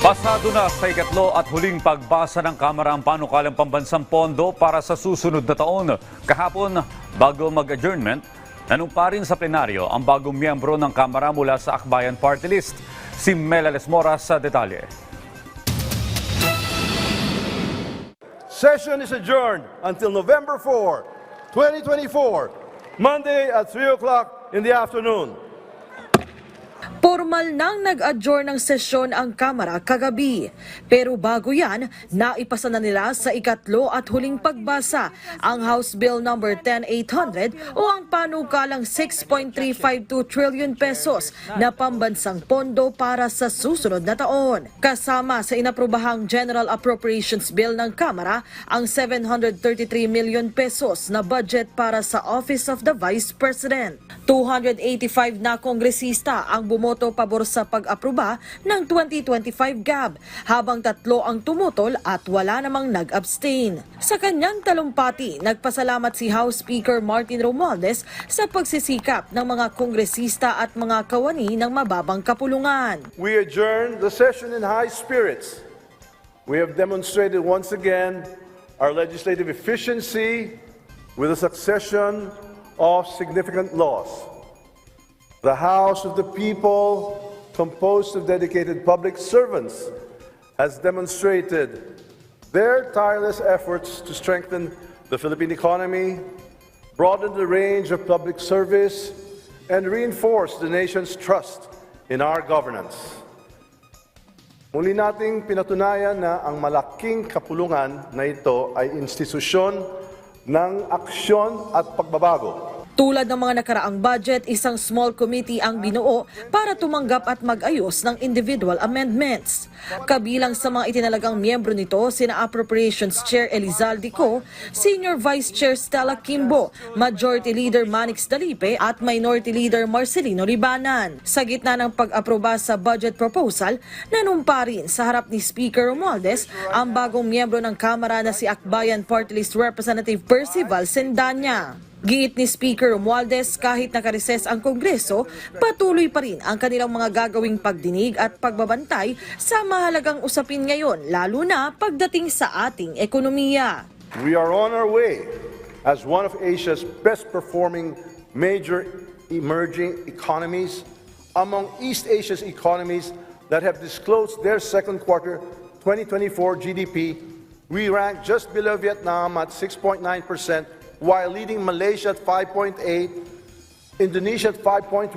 Pasado na sa ikatlo at huling pagbasa ng Kamara ang panukalang pambansang pondo para sa susunod na taon. Kahapon, bago mag-adjournment, nanumpa rin sa plenaryo ang bagong miyembro ng Kamara mula sa Akbayan Party List, si Mela Lesmora sa detalye. Session is adjourned until November 4, 2024, Monday at 3 o'clock in the afternoon. Formal nang nag-adjourn ng sesyon ang Kamara kagabi. Pero bago yan, naipasa na nila sa ikatlo at huling pagbasa ang House Bill No. 10800 o ang panukalang 6.352 trillion pesos na pambansang pondo para sa susunod na taon. Kasama sa inaprobahang General Appropriations Bill ng Kamara ang 733 million pesos na budget para sa Office of the Vice President. 285 na kongresista ang bumoto pabor sa pag-aproba ng 2025 GAB, habang 3 ang tumutol at wala namang nag-abstain. Sa kanyang talumpati, nagpasalamat si House Speaker Martin Romualdez sa pagsisikap ng mga kongresista at mga kawani ng mababang kapulungan. We adjourn the session in high spirits. We have demonstrated once again our legislative efficiency with a succession of significant laws. The House of the People, composed of dedicated public servants, has demonstrated their tireless efforts to strengthen the Philippine economy, broaden the range of public service, and reinforce the nation's trust in our governance. Muli nating pinatunayan na ang malaking kapulungan na ito ay institusyon ng aksyon at pagbabago. Tulad ng mga nakaraang budget, isang small committee ang binuo para tumanggap at mag-ayos ng individual amendments. Kabilang sa mga itinalagang miyembro nito, sina Appropriations Chair Elizalde Co, Senior Vice Chair Stella Kimbo, Majority Leader Manix Dalipe at Minority Leader Marcelino Ribanan. Sa gitna ng pag-aproba sa budget proposal, nanumpa rin sa harap ni Speaker Romualdez ang bagong miyembro ng Kamara na si Akbayan Party List Representative Percival Sendanya. Giit ni Speaker Romualdez, kahit nakareses ang Kongreso, patuloy pa rin ang kanilang mga gagawing pagdinig at pagbabantay sa mahalagang usapin ngayon, lalo na pagdating sa ating ekonomiya. We are on our way as one of Asia's best performing major emerging economies among East Asia's economies that have disclosed their second quarter 2024 GDP. We rank just below Vietnam at 6.9%, while leading Malaysia at 5.8%, Indonesia at 5.1%,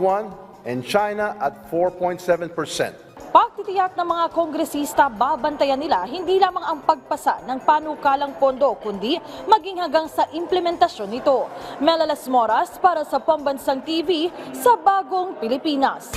and China at 4.7%. Pagtitiyak ng mga kongresista, babantayan nila hindi lamang ang pagpasa ng panukalang pondo, kundi maging hanggang sa implementasyon nito. Mela Lesmora para sa Pambansang TV sa Bagong Pilipinas.